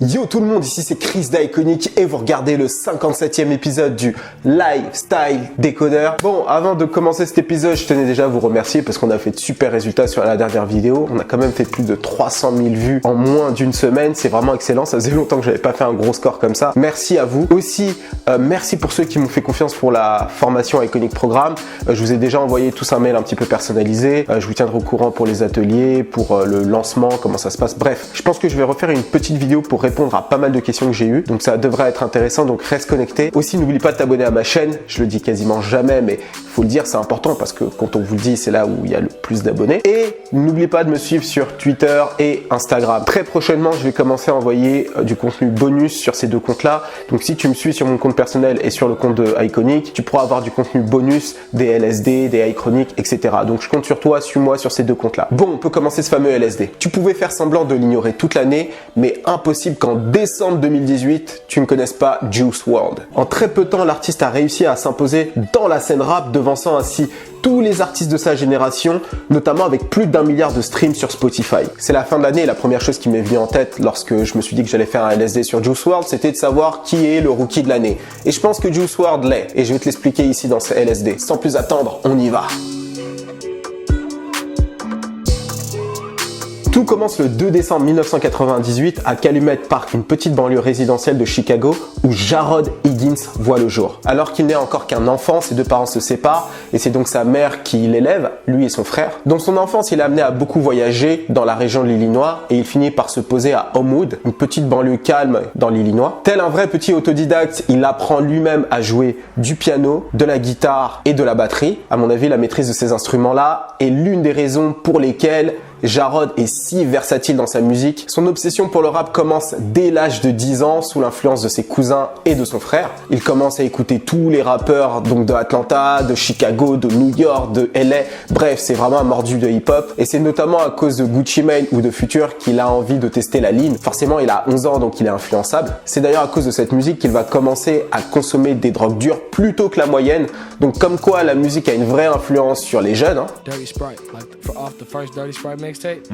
Yo tout le monde, ici c'est Chris d'Iconic et vous regardez le 57e épisode du Lifestyle Décodeur. Bon, avant de commencer cet épisode, je tenais déjà à vous remercier parce qu'on a fait de super résultats sur la dernière vidéo. On a quand même fait plus de 300 000 vues en moins d'une semaine, c'est vraiment excellent. Ça faisait longtemps que j'avais pas fait un gros score comme ça. Merci à vous. Aussi, merci pour ceux qui m'ont fait confiance pour la formation Iconic Programme. Je vous ai déjà envoyé tous un mail un petit peu personnalisé. Je vous tiendrai au courant pour les ateliers, pour le lancement, comment ça se passe. Bref, je pense que je vais refaire une petite vidéo pour répondre à pas mal de questions que j'ai eues, donc ça devrait être intéressant, donc reste connecté. Aussi, n'oublie pas de t'abonner à ma chaîne, je le dis quasiment jamais, mais faut le dire, c'est important parce que quand on vous le dit, c'est là où il y a le plus d'abonnés. Et n'oublie pas de me suivre sur Twitter et Instagram. Très prochainement, je vais commencer à envoyer du contenu bonus sur ces deux comptes-là. Donc si tu me suis sur mon compte personnel et sur le compte de Iconic, tu pourras avoir du contenu bonus, des LSD, des iChronic, etc. Donc je compte sur toi, suis-moi sur ces deux comptes-là. Bon, on peut commencer ce fameux LSD. Tu pouvais faire semblant de l'ignorer toute l'année, mais impossible qu'en décembre 2018, tu ne connaisses pas Juice WRLD. En très peu de temps, l'artiste a réussi à s'imposer dans la scène rap, devançant ainsi tous les artistes de sa génération, notamment avec plus d'1 milliard de streams sur Spotify. C'est la fin de l'année et la première chose qui m'est venue en tête lorsque je me suis dit que j'allais faire un LSD sur Juice WRLD, c'était de savoir qui est le rookie de l'année. Et je pense que Juice WRLD l'est, et je vais te l'expliquer ici dans ce LSD. Sans plus attendre, on y va. Tout commence le 2 décembre 1998 à Calumet Park, une petite banlieue résidentielle de Chicago, où Jarrod Higgins voit le jour. Alors qu'il n'est encore qu'un enfant, ses deux parents se séparent et c'est donc sa mère qui l'élève, lui et son frère. Dans son enfance, il est amené à beaucoup voyager dans la région de l'Illinois et il finit par se poser à Homewood, une petite banlieue calme dans l'Illinois. Tel un vrai petit autodidacte, il apprend lui-même à jouer du piano, de la guitare et de la batterie. À mon avis, la maîtrise de ces instruments-là est l'une des raisons pour lesquelles Jarrod est si versatile dans sa musique. Son obsession pour le rap commence dès l'âge de 10 ans sous l'influence de ses cousins et de son frère. Il commence à écouter tous les rappeurs donc de Atlanta, de Chicago, de New York, de LA. Bref, c'est vraiment un mordu de hip-hop et c'est notamment à cause de Gucci Mane ou de Future qu'il a envie de tester la ligne. Forcément, il a 11 ans donc il est influençable. C'est d'ailleurs à cause de cette musique qu'il va commencer à consommer des drogues dures plus tôt que la moyenne. Donc comme quoi la musique a une vraie influence sur les jeunes. Dirty Sprite, like off the first Dirty Sprite mixtape,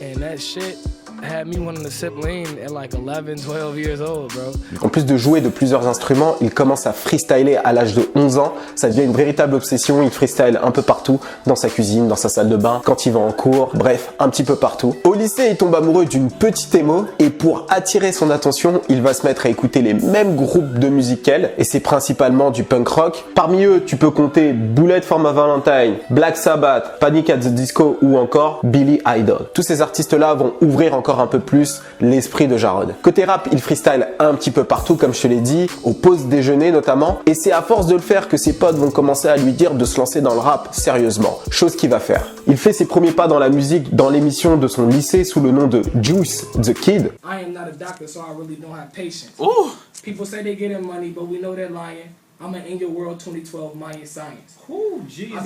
and that shit had me wanting to sip lean at like 11, 12 years old, bro. En plus de jouer de plusieurs instruments, il commence à freestyler à l'âge de 11 ans. Ça devient une véritable obsession. Il freestyle un peu partout, dans sa cuisine, dans sa salle de bain, quand il va en cours, bref, un petit peu partout. Au lycée, il tombe amoureux d'une petite émo et pour attirer son attention, il va se mettre à écouter les mêmes groupes de musique qu'elle et c'est principalement du punk rock. Parmi eux, tu peux compter Bullet for My Valentine, Black Sabbath, Panic at the Disco ou encore Billy Idol. Tous ces artistes-là vont ouvrir encore un peu plus l'esprit de Jarrod. Côté rap, il freestyle un petit peu partout, comme je te l'ai dit, aux pauses déjeuner notamment, et c'est à force de le faire que ses potes vont commencer à lui dire de se lancer dans le rap sérieusement, chose qu'il va faire. Il fait ses premiers pas dans la musique dans l'émission de son lycée sous le nom de Juice the Kid. I am not a doctor, so I really don't have patience. Ooh. People say they getting money, but we know they're lying. I'm an In Your World 2012 Mayan Science. Ooh, Jesus.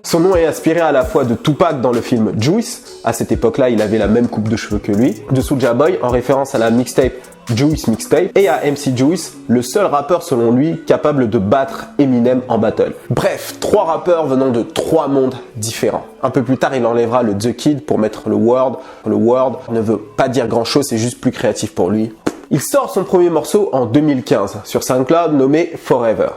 Son nom est inspiré à la fois de Tupac dans le film Juice. À cette époque-là, il avait la même coupe de cheveux que lui. De Soulja Boy, en référence à la mixtape Juice Mixtape. Et à MC Juice, le seul rappeur selon lui capable de battre Eminem en battle. Bref, 3 rappeurs venant de 3 mondes différents. Un peu plus tard, il enlèvera le The Kid pour mettre le Word. Le Word ne veut pas dire grand-chose, c'est juste plus créatif pour lui. Il sort son premier morceau en 2015 sur SoundCloud nommé Forever.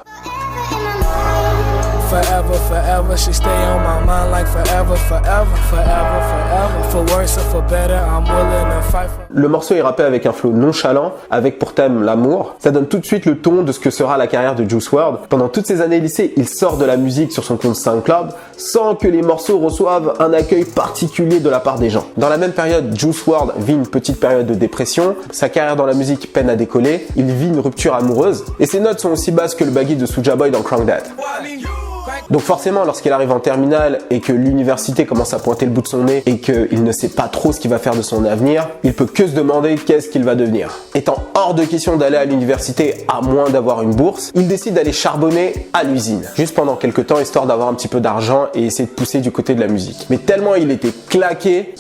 Forever, forever, she stay on my mind like forever, forever, forever, forever. For worse or for better, I'm willing to fight for... Le morceau est rappé avec un flow nonchalant, avec pour thème l'amour. Ça donne tout de suite le ton de ce que sera la carrière de Juice WRLD. Pendant toutes ces années lycée, il sort de la musique sur son compte SoundCloud sans que les morceaux reçoivent un accueil particulier de la part des gens. Dans la même période, Juice WRLD vit une petite période de dépression. Sa carrière dans la musique peine à décoller. Il vit une rupture amoureuse. Et ses notes sont aussi basses que le baggy de Soulja Boy dans Crank That. Donc forcément, lorsqu'il arrive en terminale et que l'université commence à pointer le bout de son nez et qu'il ne sait pas trop ce qu'il va faire de son avenir, il peut que se demander qu'est-ce qu'il va devenir. Étant hors de question d'aller à l'université à moins d'avoir une bourse, il décide d'aller charbonner à l'usine, juste pendant quelques temps, histoire d'avoir un petit peu d'argent et essayer de pousser du côté de la musique. Mais tellement il était claqué,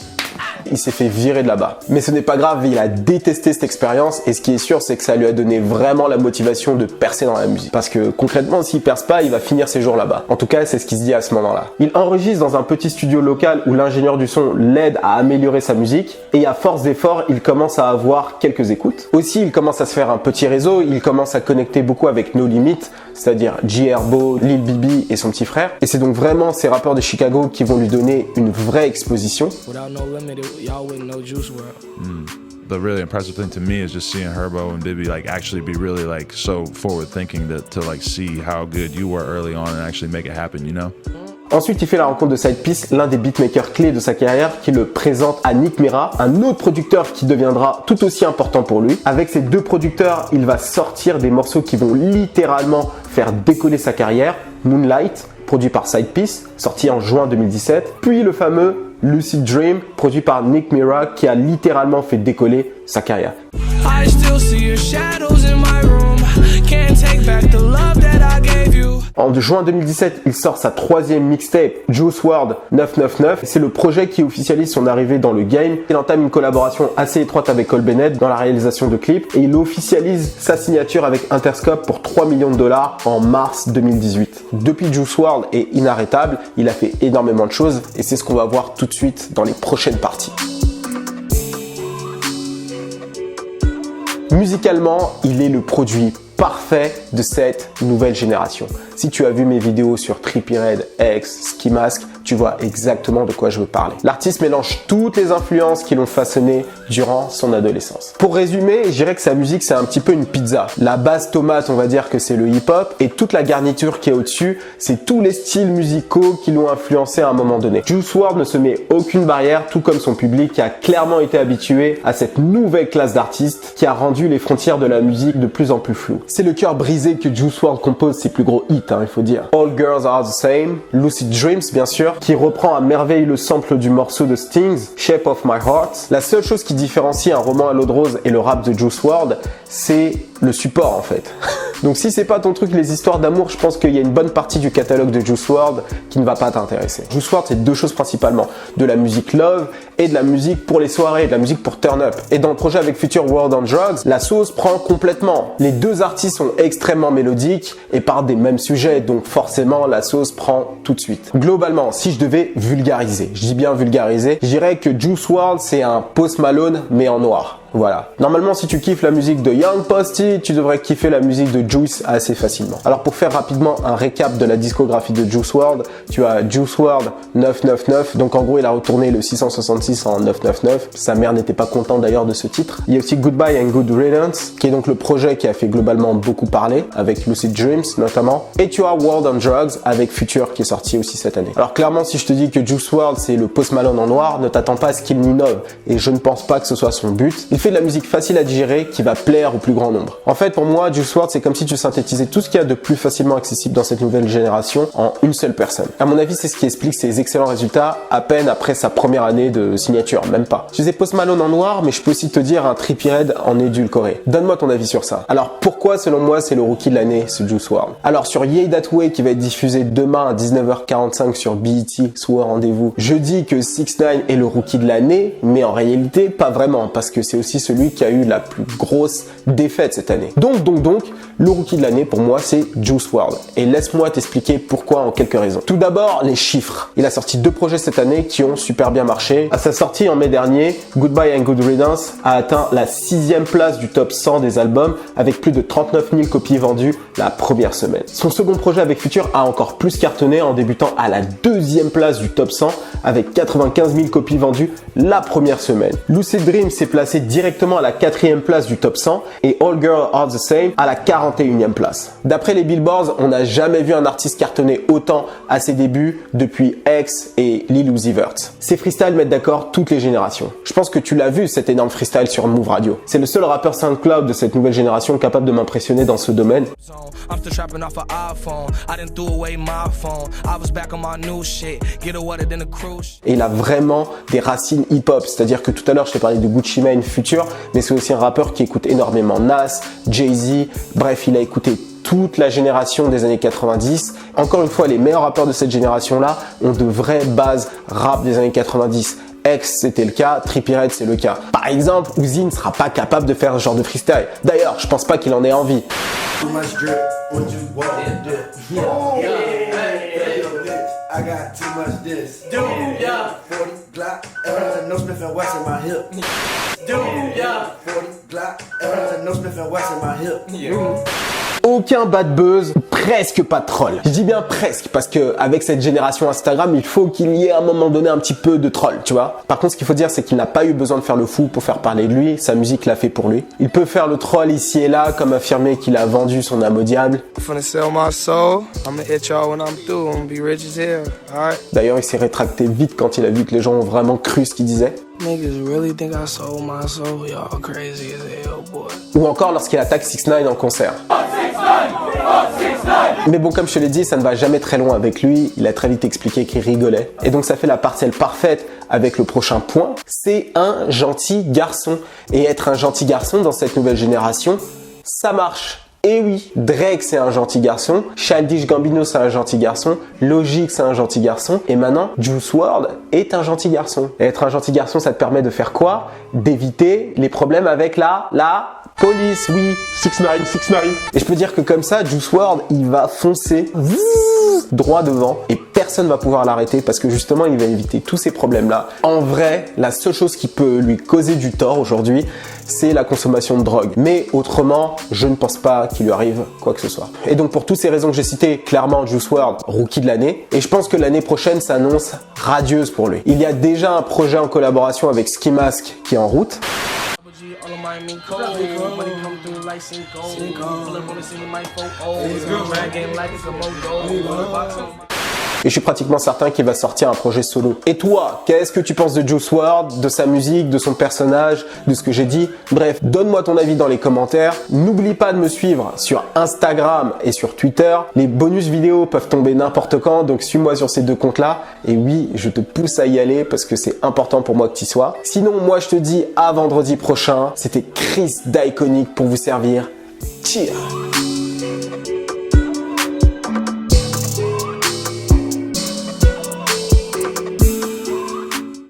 il s'est fait virer de là-bas. Mais ce n'est pas grave, il a détesté cette expérience et ce qui est sûr, c'est que ça lui a donné vraiment la motivation de percer dans la musique. Parce que concrètement, s'il perce pas, il va finir ses jours là-bas. En tout cas, c'est ce qui se dit à ce moment-là. Il enregistre dans un petit studio local où l'ingénieur du son l'aide à améliorer sa musique et à force d'efforts, il commence à avoir quelques écoutes. Aussi, il commence à se faire un petit réseau, il commence à connecter beaucoup avec No Limit, c'est-à-dire G Herbo, Lil Bibi et son petit frère. Et c'est donc vraiment ces rappeurs de Chicago qui vont lui donner une vraie exposition. The really impressive thing to me is just seeing Herbo and Bibi like actually be really like so forward thinking to like see how good you were early on and actually make it happen, you know? Ensuite, il fait la rencontre de Side Piece, l'un des beatmakers clés de sa carrière, qui le présente à Nick Mira, un autre producteur qui deviendra tout aussi important pour lui. Avec ces deux producteurs, il va sortir des morceaux qui vont littéralement faire décoller sa carrière. Moonlight, produit par Side Piece, sorti en juin 2017. Puis le fameux Lucid Dream, produit par Nick Mira, qui a littéralement fait décoller sa carrière. I still see your shadows in my room. Can't take back the love that I gave you. En juin 2017, il sort sa troisième mixtape, Juice WRLD 999. C'est le projet qui officialise son arrivée dans le game. Il entame une collaboration assez étroite avec Cole Bennett dans la réalisation de clips et il officialise sa signature avec Interscope pour 3 millions de dollars en mars 2018. Depuis Juice WRLD est inarrêtable, il a fait énormément de choses et c'est ce qu'on va voir tout de suite dans les prochaines parties. Musicalement, il est le produit parfait de cette nouvelle génération. Si tu as vu mes vidéos sur Trippie Redd, X, Ski Mask, tu vois exactement de quoi je veux parler. L'artiste mélange toutes les influences qui l'ont façonné durant son adolescence. Pour résumer, je dirais que sa musique c'est un petit peu une pizza. La base tomate, on va dire que c'est le hip-hop et toute la garniture qui est au-dessus, c'est tous les styles musicaux qui l'ont influencé à un moment donné. Juice WRLD ne se met aucune barrière, tout comme son public qui a clairement été habitué à cette nouvelle classe d'artistes qui a rendu les frontières de la musique de plus en plus floues. C'est le cœur brisé que Juice WRLD compose ses plus gros hits, il faut dire. All Girls Are The Same, Lucid Dreams bien sûr, qui reprend à merveille le sample du morceau de Sting's, Shape of My Heart. La seule chose qui différencie un roman à l'eau de rose et le rap de Juice WRLD, c'est le support en fait. Donc si c'est pas ton truc les histoires d'amour, je pense qu'il y a une bonne partie du catalogue de Juice WRLD qui ne va pas t'intéresser. Juice WRLD c'est deux choses principalement, de la musique love et de la musique pour les soirées, de la musique pour turn up. Et dans le projet avec Future World on Drugs, la sauce prend complètement. Les deux artistes sont extrêmement mélodiques et parlent des mêmes sujets, donc forcément la sauce prend tout de suite. Globalement, si je devais vulgariser, je dis bien vulgariser, je dirais que Juice WRLD c'est un Post Malone mais en noir. Voilà. Normalement, si tu kiffes la musique de Young Posty, tu devrais kiffer la musique de Juice assez facilement. Alors pour faire rapidement un récap de la discographie de Juice WRLD, tu as Juice WRLD 999, donc en gros il a retourné le 666 en 999. Sa mère n'était pas contente d'ailleurs de ce titre. Il y a aussi Goodbye and Good Riddance, qui est donc le projet qui a fait globalement beaucoup parler, avec Lucid Dreams notamment. Et tu as World on Drugs avec Future qui est sorti aussi cette année. Alors clairement, si je te dis que Juice WRLD c'est le Post Malone en noir, ne t'attends pas à ce qu'il innove, et je ne pense pas que ce soit son but. Il fait de la musique facile à digérer qui va plaire au plus grand nombre. En fait, pour moi, Juice WRLD, c'est comme si tu synthétisais tout ce qu'il y a de plus facilement accessible dans cette nouvelle génération en une seule personne. À mon avis, c'est ce qui explique ses excellents résultats à peine après sa première année de signature, même pas. Je disais Post Malone en noir, mais je peux aussi te dire un Trippie Redd en édulcoré. Donne-moi ton avis sur ça. Alors, pourquoi, selon moi, c'est le rookie de l'année, ce Juice WRLD? Alors, sur Yeah That Way, qui va être diffusé demain à 19h45 sur BET, soit rendez-vous, je dis que 6ix9ine est le rookie de l'année, mais en réalité, pas vraiment, parce que c'est aussi celui qui a eu la plus grosse défaite cette année. Donc, le rookie de l'année pour moi c'est Juice WRLD. Et laisse-moi t'expliquer pourquoi en quelques raisons. Tout d'abord, les chiffres. Il a sorti 2 projets cette année qui ont super bien marché. À sa sortie en mai dernier, Goodbye and Good Riddance a atteint la 6e place du top 100 des albums avec plus de 39 000 copies vendues la première semaine. Son second projet avec Future a encore plus cartonné en débutant à la 2e place du top 100 avec 95 000 copies vendues la première semaine. Lucid Dream s'est placé directement à la 4e place du top 100 et All Girls Are The Same à la 41e place. D'après les Billboards, on n'a jamais vu un artiste cartonner autant à ses débuts depuis X et Lil Uzi Vert. Ces freestyles mettent d'accord toutes les générations. Je pense que tu l'as vu cet énorme freestyle sur Move Radio. C'est le seul rappeur SoundCloud de cette nouvelle génération capable de m'impressionner dans ce domaine. Et il a vraiment des racines hip-hop, c'est-à-dire que tout à l'heure je t'ai parlé de Gucci Mane, Future, mais c'est aussi un rappeur qui écoute énormément Nas, Jay-Z, bref, il a écouté toute la génération des années 90. Encore une fois, les meilleurs rappeurs de cette génération-là ont de vraies bases rap des années 90. X c'était le cas, Trippie Redd c'est le cas. Par exemple, Uzi ne sera pas capable de faire ce genre de freestyle. D'ailleurs, je pense pas qu'il en ait envie. I got too much this. Dude, yeah. 40 Glock, no Smith & Wesson in my hip. Dude, yeah. 40 Glock, no Smith & Wesson in my hip. Aucun bad buzz, presque pas de troll. Je dis bien presque parce que avec cette génération Instagram, il faut qu'il y ait à un moment donné un petit peu de troll, tu vois. Par contre, ce qu'il faut dire, c'est qu'il n'a pas eu besoin de faire le fou pour faire parler de lui. Sa musique l'a fait pour lui. Il peut faire le troll ici et là, comme affirmer qu'il a vendu son âme au diable. D'ailleurs, il s'est rétracté vite quand il a vu que les gens ont vraiment cru ce qu'il disait. Ou encore lorsqu'il attaque 6ix9ine en concert. Mais bon, comme je te l'ai dit, ça ne va jamais très loin avec lui. Il a très vite expliqué qu'il rigolait. Et donc ça fait la parcelle parfaite avec le prochain point. C'est un gentil garçon. Et être un gentil garçon dans cette nouvelle génération, ça marche. Et oui, Drake c'est un gentil garçon, Childish Gambino c'est un gentil garçon, Logic c'est un gentil garçon, et maintenant Juice WRLD est un gentil garçon. Et être un gentil garçon, ça te permet de faire quoi? D'éviter les problèmes avec la police, oui, 6ix9ine. Et je peux dire que comme ça, Juice WRLD, il va foncer droit devant et personne va pouvoir l'arrêter parce que justement, il va éviter tous ces problèmes-là. En vrai, la seule chose qui peut lui causer du tort aujourd'hui, c'est la consommation de drogue. Mais autrement, je ne pense pas qu'il lui arrive quoi que ce soit. Et donc, pour toutes ces raisons que j'ai citées, clairement, Juice WRLD, rookie de l'année. Et je pense que l'année prochaine s'annonce radieuse pour lui. Il y a déjà un projet en collaboration avec Ski Mask qui est en route. Et je suis pratiquement certain qu'il va sortir un projet solo. Et toi, qu'est-ce que tu penses de Juice WRLD, de sa musique, de son personnage, de ce que j'ai dit? Bref, donne-moi ton avis dans les commentaires. N'oublie pas de me suivre sur Instagram et sur Twitter. Les bonus vidéos peuvent tomber n'importe quand, donc suis-moi sur ces deux comptes-là. Et oui, je te pousse à y aller parce que c'est important pour moi que tu y sois. Sinon, moi je te dis à vendredi prochain. C'était Chris d'Iconic pour vous servir. Cheers!